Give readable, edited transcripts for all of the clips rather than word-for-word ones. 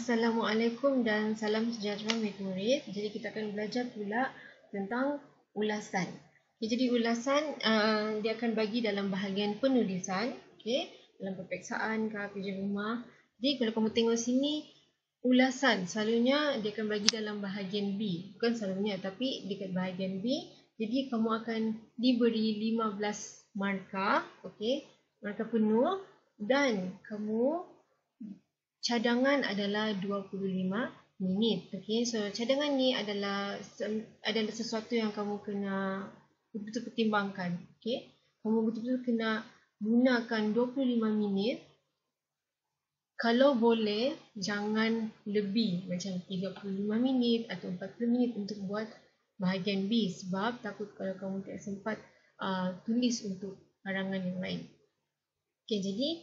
Assalamualaikum dan salam sejahtera murid-murid. Jadi kita akan belajar pula tentang ulasan. Jadi ulasan dia akan bagi dalam bahagian penulisan, dalam peperiksaan ke kerja rumah. Jadi kalau kamu tengok sini, ulasan selalunya dia akan bagi dalam bahagian B. Bukan selalunya, tapi dekat bahagian B. Jadi kamu akan diberi 15 markah, markah penuh, dan kamu cadangan adalah 25 minit. So cadangan ni adalah sesuatu yang kamu kena betul-betul pertimbangkan. Kamu betul-betul kena gunakan 25 minit. Kalau boleh, jangan lebih macam 35 minit atau 40 minit untuk buat bahagian B. Sebab takut kalau kamu tidak sempat tulis untuk karangan yang lain. Jadi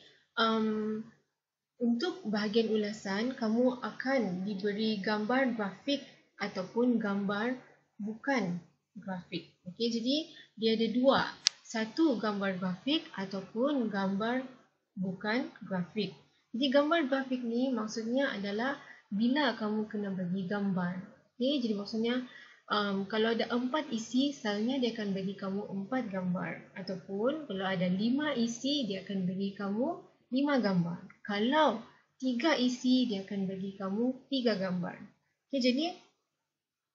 untuk bahagian ulasan, kamu akan diberi gambar grafik ataupun gambar bukan grafik. Jadi dia ada dua. Satu gambar grafik ataupun gambar bukan grafik. Jadi gambar grafik ni maksudnya adalah bila kamu kena bagi gambar. Jadi maksudnya kalau ada 4 isi, selalunya dia akan bagi kamu 4 gambar. Ataupun kalau ada 5 isi, dia akan bagi kamu 5 gambar. Kalau 3 isi, dia akan bagi kamu 3 gambar. Jadi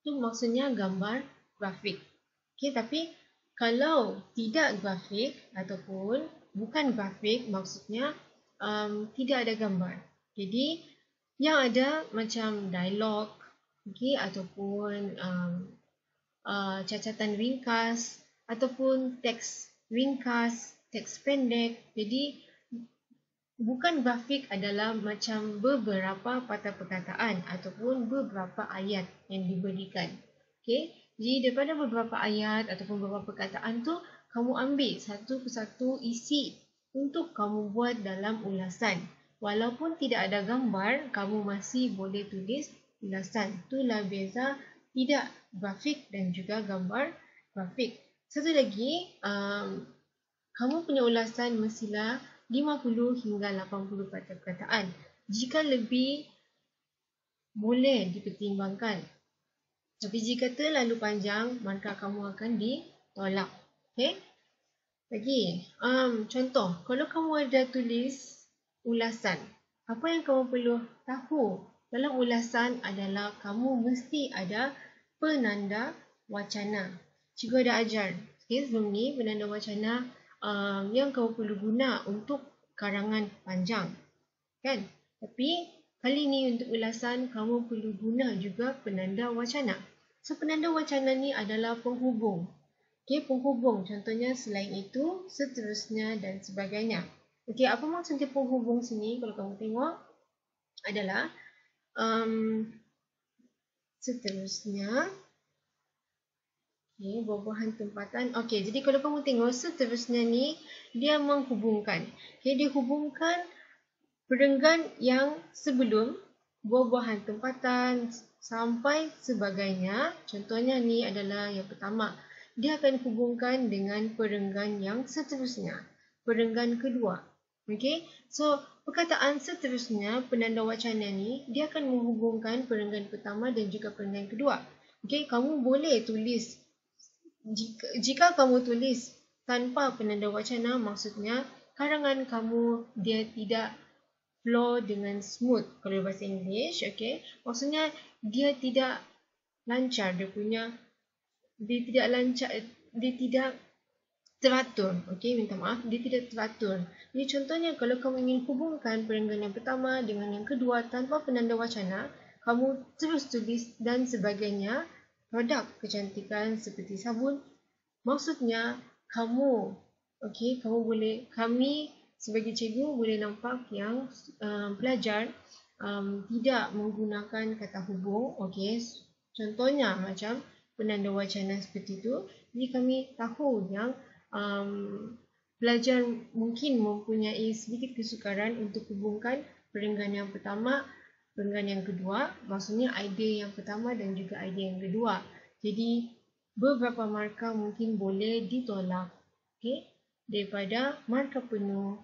itu maksudnya gambar grafik. Tapi kalau tidak grafik ataupun bukan grafik, maksudnya tidak ada gambar. Jadi yang ada macam dialog, ataupun cacatan ringkas ataupun teks ringkas, teks pendek. Jadi bukan grafik adalah macam beberapa patah perkataan ataupun beberapa ayat yang diberikan. Jadi daripada beberapa ayat ataupun beberapa perkataan tu, kamu ambil satu persatu isi untuk kamu buat dalam ulasan. Walaupun tidak ada gambar, kamu masih boleh tulis ulasan. Itulah beza tidak grafik dan juga gambar grafik. Satu lagi, kamu punya ulasan mestilah 50 hingga 80 patah perkataan. Jika lebih, boleh dipertimbangkan. Tapi jika terlalu panjang, maka kamu akan ditolak. Lagi, contoh, kalau kamu ada tulis ulasan, apa yang kamu perlu tahu dalam ulasan adalah kamu mesti ada penanda wacana. Cikgu ada ajar sebelum ni penanda wacana yang kamu perlu guna untuk karangan panjang, kan? Tapi kali ni untuk ulasan kamu perlu guna juga penanda wacana. So penanda wacana ni adalah penghubung. Penghubung contohnya selain itu, seterusnya dan sebagainya. Apa maksudnya penghubung sini kalau kamu tengok adalah seterusnya, buah-buahan tempatan. Jadi kalau kamu tengok seterusnya ni, dia menghubungkan. Dia hubungkan perenggan yang sebelum buah-buahan tempatan sampai sebagainya. Contohnya ni adalah yang pertama. Dia akan hubungkan dengan perenggan yang seterusnya. Perenggan kedua. So perkataan seterusnya, penanda wacana ni, dia akan menghubungkan perenggan pertama dan juga perenggan kedua. Kamu boleh tulis. Jika kamu tulis tanpa penanda wacana, maksudnya karangan kamu dia tidak flow dengan smooth. Kalau bahasa English, maksudnya dia tidak lancar, dia tidak teratur. Minta maaf, dia tidak teratur. Jadi contohnya kalau kamu ingin hubungkan perenggan yang pertama dengan yang kedua tanpa penanda wacana, kamu terus tulis dan sebagainya. Produk kecantikan seperti sabun. Maksudnya kamu sebagai cikgu boleh nampak yang pelajar tidak menggunakan kata hubung. Contohnya macam penanda wacana seperti itu. Jadi kami tahu yang pelajar mungkin mempunyai sedikit kesukaran untuk hubungkan perenggan yang pertama, perenggan yang kedua. Maksudnya idea yang pertama dan juga idea yang kedua. Jadi beberapa markah mungkin boleh ditolak. Daripada markah penuh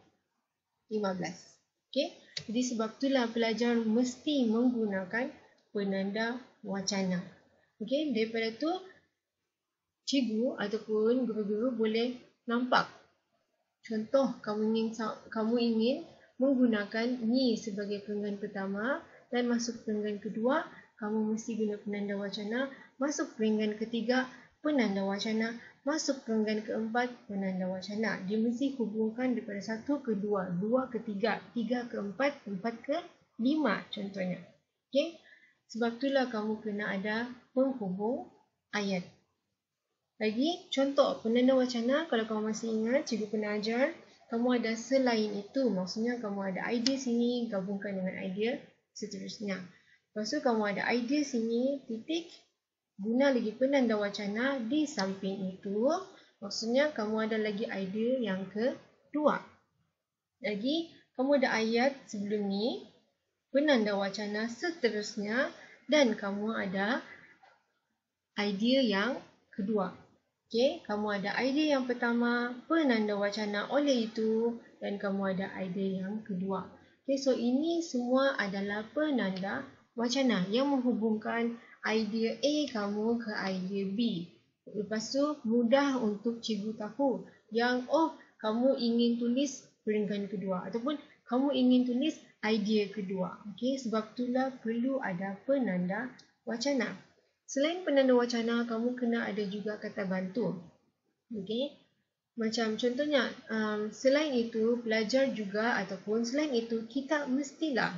15. Jadi sebab itulah pelajar mesti menggunakan penanda wacana. Okey, daripada tu cikgu ataupun guru-guru boleh nampak. Contoh, kamu ingin menggunakan ni sebagai perenggan pertama dan masuk perenggan kedua, kamu mesti guna penanda wacana. Masuk perenggan ketiga, penanda wacana. Masuk perenggan keempat, penanda wacana. Dia mesti hubungkan daripada 1 ke 2, 2 ke 3, 3 ke 4, 4 ke 5 contohnya. Okey? Sebab itulah kamu kena ada penghubung ayat. Lagi, contoh penanda wacana, kalau kamu masih ingat, cikgu pernah ajar, kamu ada selain itu. Maksudnya kamu ada idea sini, gabungkan dengan idea seterusnya. Lepas tu kamu ada idea sini, titik, guna lagi penanda wacana di samping itu. Maksudnya kamu ada lagi idea yang kedua. Lagi, kamu ada ayat sebelum ni, penanda wacana seterusnya, dan kamu ada idea yang kedua. Okey, kamu ada idea yang pertama, penanda wacana oleh itu, dan kamu ada idea yang kedua. Okey, so ini semua adalah penanda wacana yang menghubungkan idea A kamu ke idea B. Lepas tu mudah untuk cikgu tahu yang kamu ingin tulis perenggan kedua ataupun kamu ingin tulis idea kedua. Okey, sebab itulah perlu ada penanda wacana. Selain penanda wacana, kamu kena ada juga kata bantu. Okey. Macam contohnya, selain itu, pelajar juga ataupun selain itu, kita mestilah.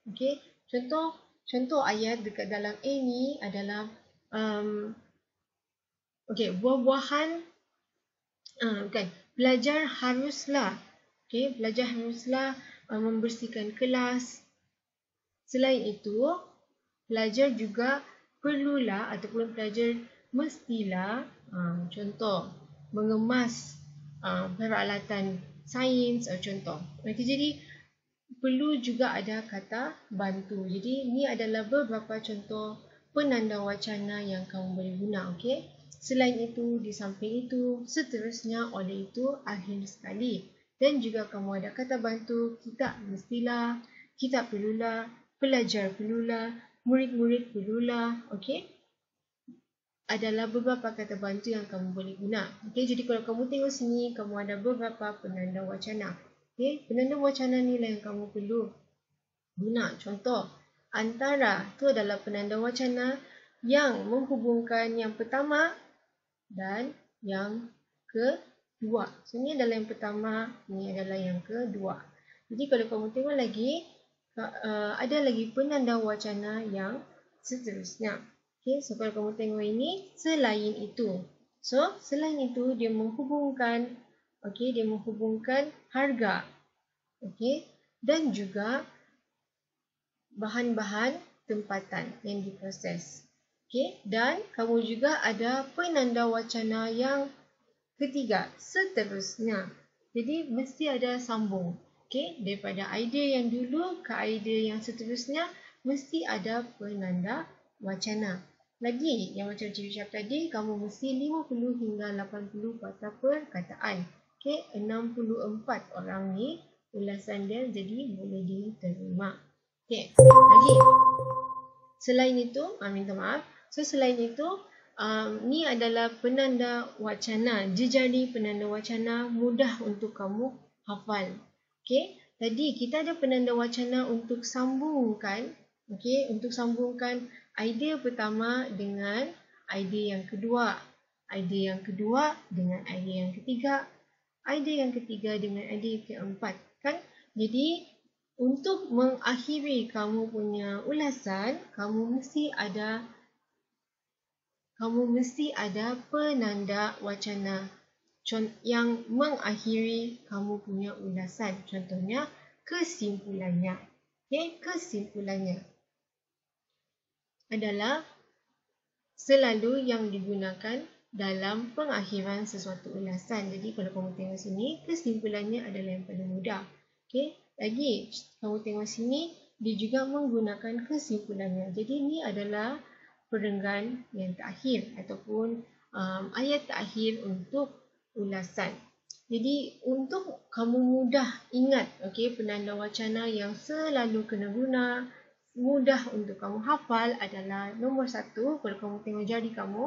Okey. Contoh ayat dekat dalam A ni adalah buah-buahan pelajar haruslah membersihkan kelas. Selain itu, pelajar juga perlulah ataupun pelajar mestilah contoh mengemas peralatan sains contoh. Okey, jadi perlu juga ada kata bantu. Jadi ni adalah beberapa contoh penanda wacana yang kamu boleh guna. Okey. Selain itu, di samping itu, seterusnya, oleh itu, akhir sekali. Dan juga kamu ada kata bantu, kita mestilah, kita perlulah, pelajar perlulah, murid-murid perlulah. Okey. Adalah beberapa kata bantu yang kamu boleh guna. Okey, jadi kalau kamu tengok sini, kamu ada beberapa penanda wacana. Okey, penanda wacana ni lah yang kamu perlu guna. Contoh, antara tu adalah penanda wacana yang menghubungkan yang pertama dan yang kedua. So, ini adalah yang pertama, ini adalah yang kedua. Jadi, kalau kamu tengok lagi, ada lagi penanda wacana yang seterusnya. Okay, so kalau kamu tengok ini, selain itu. So, selain itu, dia menghubungkan harga. Okay, dan juga bahan-bahan tempatan yang diproses. Okay, dan kamu juga ada penanda wacana yang ketiga, seterusnya. Jadi, mesti ada sambung. Okay, daripada idea yang dulu ke idea yang seterusnya, mesti ada penanda wacana. Lagi, yang macam cikgu cakap tadi, kamu mesti 50 hingga 80 patah perkataan. Okay, 64 orang ni, ulasan dia jadi boleh diterima. Okay, lagi. Selain itu, minta maaf. So, selain itu, ni adalah penanda wacana. Jejari penanda wacana mudah untuk kamu hafal. Okay, tadi kita ada penanda wacana untuk sambungkan. Okay, untuk sambungkan idea pertama dengan idea yang kedua. Idea yang kedua dengan idea yang ketiga. Idea yang ketiga dengan idea yang keempat. Kan? Jadi, untuk mengakhiri kamu punya ulasan, kamu mesti ada penanda wacana yang mengakhiri kamu punya ulasan. Contohnya, kesimpulannya. Okay? Kesimpulannya adalah selalu yang digunakan dalam pengakhiran sesuatu ulasan. Jadi, kalau kamu tengok sini, kesimpulannya adalah yang paling mudah. Okay? Lagi, kamu tengok sini, dia juga menggunakan kesimpulannya. Jadi, ini adalah perenggan yang terakhir ataupun ayat terakhir untuk ulasan. Jadi untuk kamu mudah ingat penanda wacana yang selalu kena guna, mudah untuk kamu hafal adalah nombor 1. Kalau kamu tengok jari kamu,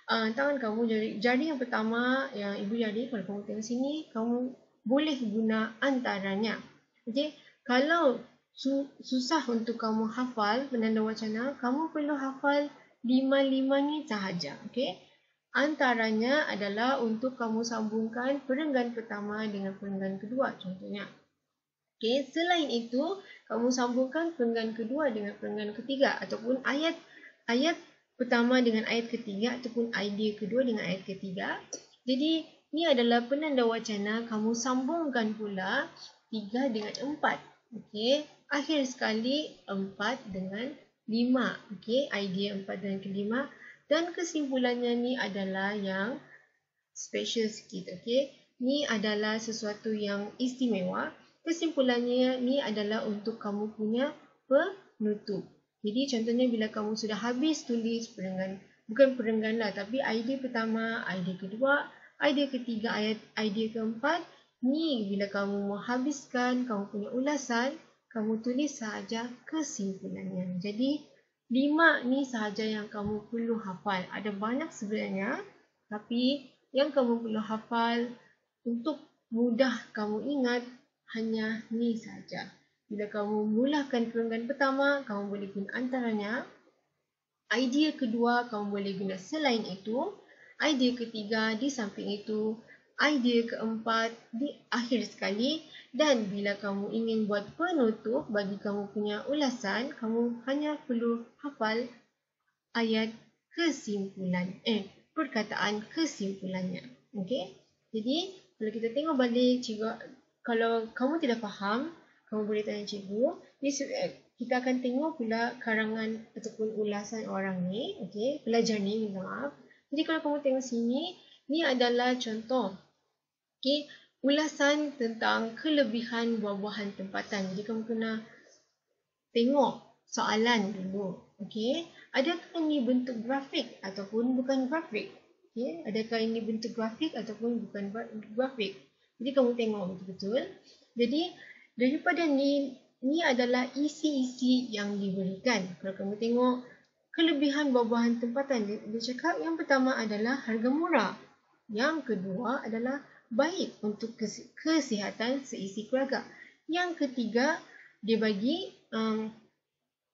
tangan kamu, jari yang pertama yang ibu jari, kalau kamu tengok sini, kamu boleh guna antaranya. Kalau susah untuk kamu hafal penanda wacana, kamu perlu hafal 5 ni sahaja. Antaranya adalah untuk kamu sambungkan perenggan pertama dengan perenggan kedua contohnya. Selain itu, kamu sambungkan perenggan kedua dengan perenggan ketiga ataupun ayat pertama dengan ayat ketiga ataupun idea kedua dengan ayat ketiga. Jadi, ini adalah penanda wacana kamu sambungkan pula 3 dengan 4. Akhir sekali 4 dengan 5. Idea 4 dengan kelima. Dan kesimpulannya ni adalah yang special sikit. Ni adalah sesuatu yang istimewa. Kesimpulannya ni adalah untuk kamu punya penutup. Jadi contohnya bila kamu sudah habis tulis perenggan, bukan perenggan lah, tapi idea pertama, idea kedua, idea ketiga, idea keempat. Ni bila kamu mau habiskan kamu punya ulasan, kamu tulis sahaja kesimpulannya. Jadi 5 ni sahaja yang kamu perlu hafal. Ada banyak sebenarnya, tapi yang kamu perlu hafal untuk mudah kamu ingat hanya ni sahaja. Bila kamu mulakan perenggan pertama, kamu boleh guna antaranya. Idea kedua, kamu boleh guna selain itu. Idea ketiga di samping itu. Idea keempat di akhir sekali. Dan bila kamu ingin buat penutup bagi kamu punya ulasan, kamu hanya perlu hafal ayat kesimpulan, perkataan kesimpulannya. Jadi, kalau kita tengok balik, cikgu, kalau kamu tidak faham, kamu boleh tanya cikgu. Kita akan tengok pula karangan ataupun ulasan orang ni, pelajar ni, minta maaf. Jadi, kalau kamu tengok sini, ni adalah contoh. Ulasan tentang kelebihan buah-buahan tempatan. Jadi kamu kena tengok soalan dulu. Adakah ini bentuk grafik ataupun bukan grafik? Adakah ini bentuk grafik ataupun bukan grafik? Jadi kamu tengok betul-betul. Jadi daripada ni adalah isi-isi yang diberikan. Kalau kamu tengok kelebihan buah-buahan tempatan, dia cakap yang pertama adalah harga murah. Yang kedua adalah baik untuk kesihatan seisi keluarga. Yang ketiga, dia bagi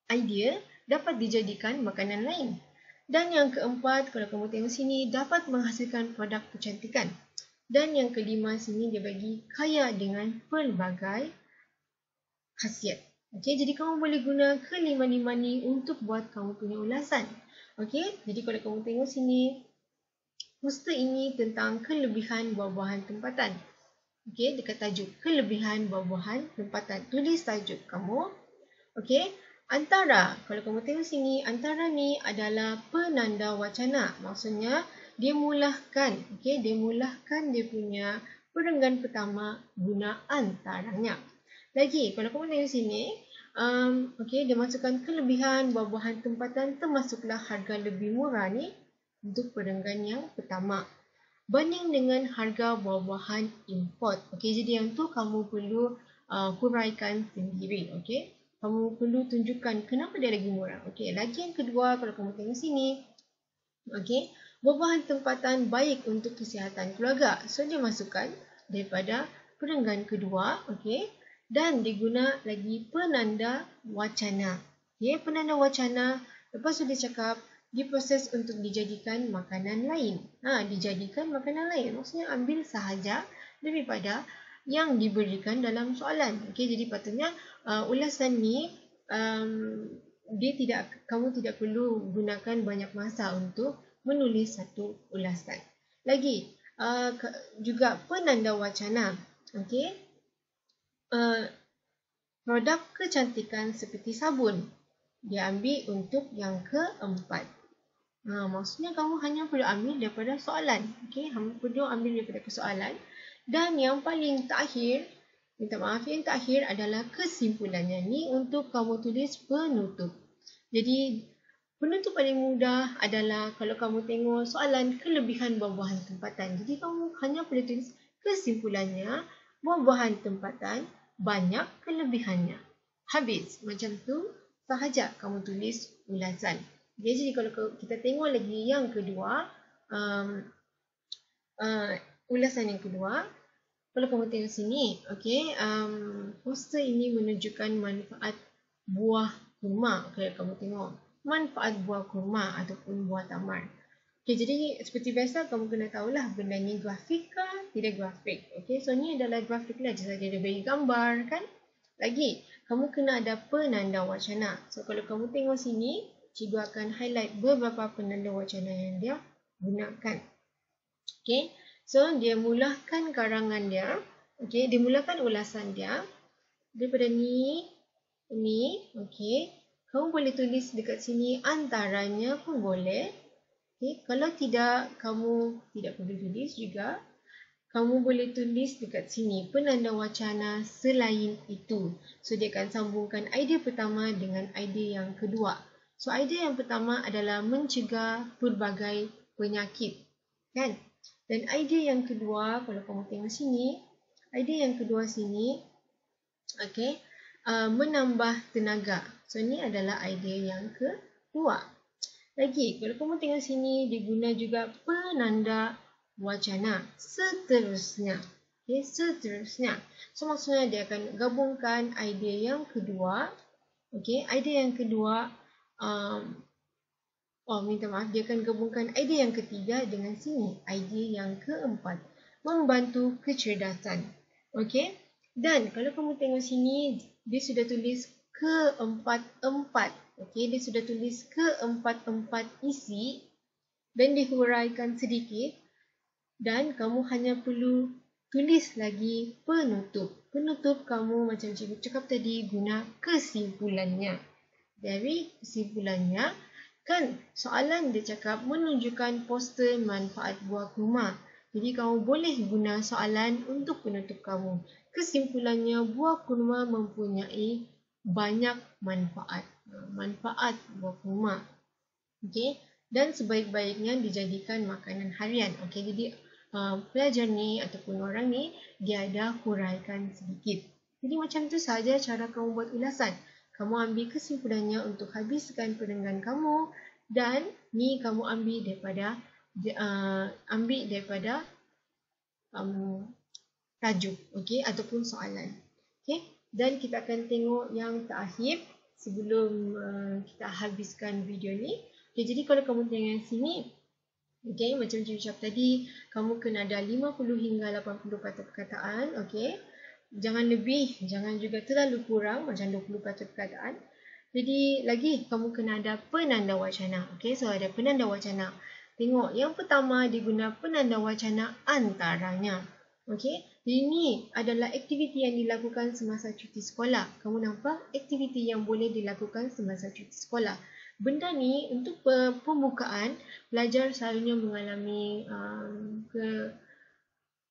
idea dapat dijadikan makanan lain. Dan yang keempat, kalau kamu tengok sini, dapat menghasilkan produk kecantikan. Dan yang kelima sini, dia bagi kaya dengan pelbagai khasiat. Jadi kamu boleh guna kelima-lima ni untuk buat kamu punya ulasan. Jadi kalau kamu tengok sini, poster ini tentang kelebihan buah-buahan tempatan. Dekat tajuk kelebihan buah-buahan tempatan. Tulis tajuk kamu. Antara, kalau kamu tengok sini, antara ni adalah penanda wacana. Maksudnya, dia mulahkan. Dia mulahkan dia punya perenggan pertama guna antaranya. Lagi, kalau kamu tengok sini, dia masukkan kelebihan buah-buahan tempatan termasuklah harga lebih murah ni untuk perenggan yang pertama. Banding dengan harga buah-buahan import. Jadi yang tu kamu perlu huraikan sendiri. Kamu perlu tunjukkan kenapa dia lagi murah. Lagi yang kedua, kalau kamu tengok sini, buah-buahan tempatan baik untuk kesihatan keluarga. So dia masukkan daripada perenggan kedua. Dan diguna lagi penanda wacana. Penanda wacana, lepas tu dia cakap diproses untuk dijadikan makanan lain. Dijadikan makanan lain. Maksudnya ambil sahaja daripada yang diberikan dalam soalan. Jadi patutnya ulasan ni kamu tidak perlu gunakan banyak masa untuk menulis satu ulasan. Lagi juga penanda wacana. Produk kecantikan seperti sabun. Dia ambil untuk yang keempat. Maksudnya kamu hanya perlu ambil daripada soalan. Kamu perlu ambil daripada soalan. Dan yang paling terakhir, minta maaf, yang terakhir adalah kesimpulannya. Ni untuk kamu tulis penutup. Jadi Penutup paling mudah adalah kalau kamu tengok soalan kelebihan buah-buahan tempatan. Jadi kamu hanya perlu tulis kesimpulannya, buah-buahan tempatan banyak kelebihannya. Habis. Macam tu sahaja kamu tulis ulasan. Okay, jadi kalau kita tengok lagi yang kedua, ulasan yang kedua, kalau kamu tengok sini, okay, poster ini menunjukkan manfaat buah kurma. Okay, kamu tengok manfaat buah kurma ataupun buah tamar. Okay, jadi seperti biasa kamu kena tahulah benda ni grafik ke tidak grafik. Okay, so ni adalah grafik lah, just saja dia bagi gambar kan. Lagi, kamu kena ada penanda wacana. So kalau kamu tengok sini, cikgu akan highlight beberapa penanda wacana yang dia gunakan. Okay. So, dia mulakan karangan dia. Okay, dia mulakan ulasan dia. Daripada ni. Okay. Kamu boleh tulis dekat sini antaranya pun boleh. Okay. Kalau tidak, kamu tidak perlu tulis juga. Kamu boleh tulis dekat sini penanda wacana selain itu. So, dia akan sambungkan idea pertama dengan idea yang kedua. So, idea yang pertama adalah mencegah pelbagai penyakit. Kan? Dan idea yang kedua, kalau kamu tengok sini, idea yang kedua sini, okay, menambah tenaga. So, ini adalah idea yang kedua. Lagi, kalau kamu tengok sini, diguna juga penanda wacana. Seterusnya. Okay, seterusnya. So, maksudnya dia akan gabungkan idea yang kedua. Okay, idea yang kedua, minta maaf, dia akan gabungkan idea yang ketiga dengan sini, idea yang keempat, membantu kecerdasan. Okey, dan kalau kamu tengok sini, dia sudah tulis keempat-empat. Okey, dia sudah tulis keempat-empat isi dan dihuraikan sedikit, dan kamu hanya perlu tulis lagi penutup. Penutup kamu macam cikgu cakap tadi, guna kesimpulannya. Dari kesimpulannya, kan soalan dia cakap menunjukkan poster manfaat buah kurma. Jadi kamu boleh guna soalan untuk penutup kamu. Kesimpulannya, buah kurma mempunyai banyak manfaat. Manfaat buah kurma. Okey, dan sebaik-baiknya dijadikan makanan harian. Okey, jadi pelajar ni ataupun orang ni dia ada huraikan sedikit. Jadi macam tu saja cara kamu buat ulasan. Kamu ambil kesimpulannya untuk habiskan perenggan kamu, dan ni kamu ambil daripada tajuk, okey, ataupun soalan. Okey, dan kita akan tengok yang terakhir sebelum kita habiskan video ni. Okay, jadi kalau kamu tengok sini, okey, macam cikgu cakap tadi, kamu kena ada 50 hingga 80 patah perkataan, okey. Jangan lebih, jangan juga terlalu kurang, macam 20 patah perkataan. Jadi lagi kamu kena ada penanda wacana. Okey, so ada penanda wacana. Tengok, yang pertama diguna penanda wacana antaranya. Okey, ini adalah aktiviti yang dilakukan semasa cuti sekolah. Kamu nampak aktiviti yang boleh dilakukan semasa cuti sekolah. Benda ni untuk pembukaan, pelajar selalunya mengalami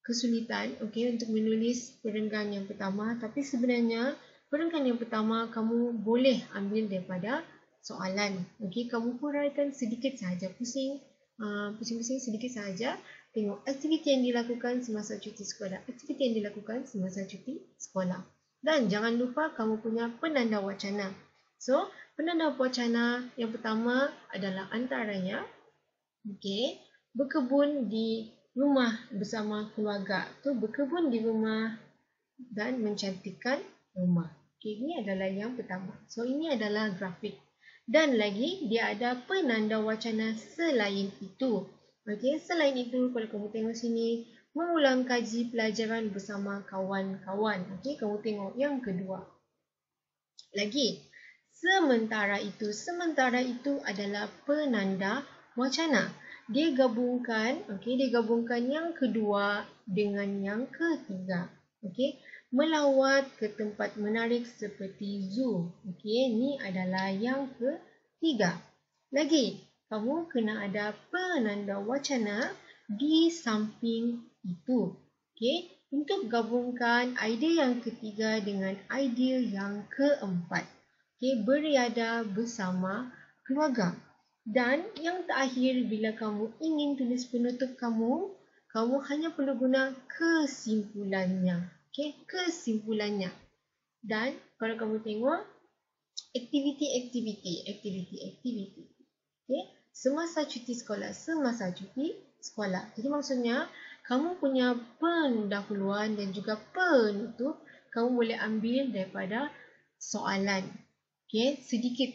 kesulitan, okey, untuk menulis perenggan yang pertama. Tapi sebenarnya perenggan yang pertama kamu boleh ambil daripada soalan. Okey, kamu huraikan sedikit sahaja, pusing-pusing sedikit sahaja. Tengok aktiviti yang dilakukan semasa cuti sekolah. Aktiviti yang dilakukan semasa cuti sekolah. Dan jangan lupa kamu punya penanda wacana. So, penanda wacana yang pertama adalah antaranya, okey, berkebun di rumah bersama keluarga. Tu berkebun di rumah dan mencantikkan rumah. Okay, ini adalah yang pertama. So, ini adalah grafik. Dan lagi, dia ada penanda wacana selain itu. Okay, selain itu, kalau kamu tengok sini, mengulang kaji pelajaran bersama kawan-kawan. Okay, kamu tengok yang kedua. Lagi, sementara itu adalah penanda wacana. Dia gabungkan yang kedua dengan yang ketiga. Okey, melawat ke tempat menarik seperti zoo. Okey, ini adalah yang ketiga. Lagi, kamu kena ada penanda wacana di samping itu. Okey, untuk gabungkan idea yang ketiga dengan idea yang keempat. Okey, beriadah bersama keluarga. Dan yang terakhir, bila kamu ingin tulis penutup kamu, kamu hanya perlu guna kesimpulannya. Okey, kesimpulannya. Dan kalau kamu tengok aktiviti. Okey, semasa cuti sekolah. Jadi maksudnya kamu punya pendahuluan dan juga penutup kamu boleh ambil daripada soalan. Okey, sedikit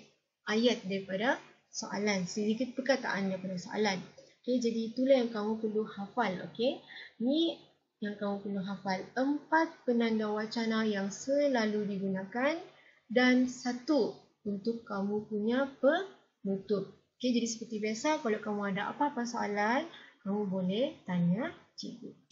ayat daripada soalan, sedikit perkataan daripada soalan. Okey, jadi itulah yang kamu perlu hafal. Okey, ni yang kamu perlu hafal. 4 penanda wacana yang selalu digunakan dan 1 untuk kamu punya penutup. Okey, jadi seperti biasa, kalau kamu ada apa-apa soalan, kamu boleh tanya cikgu.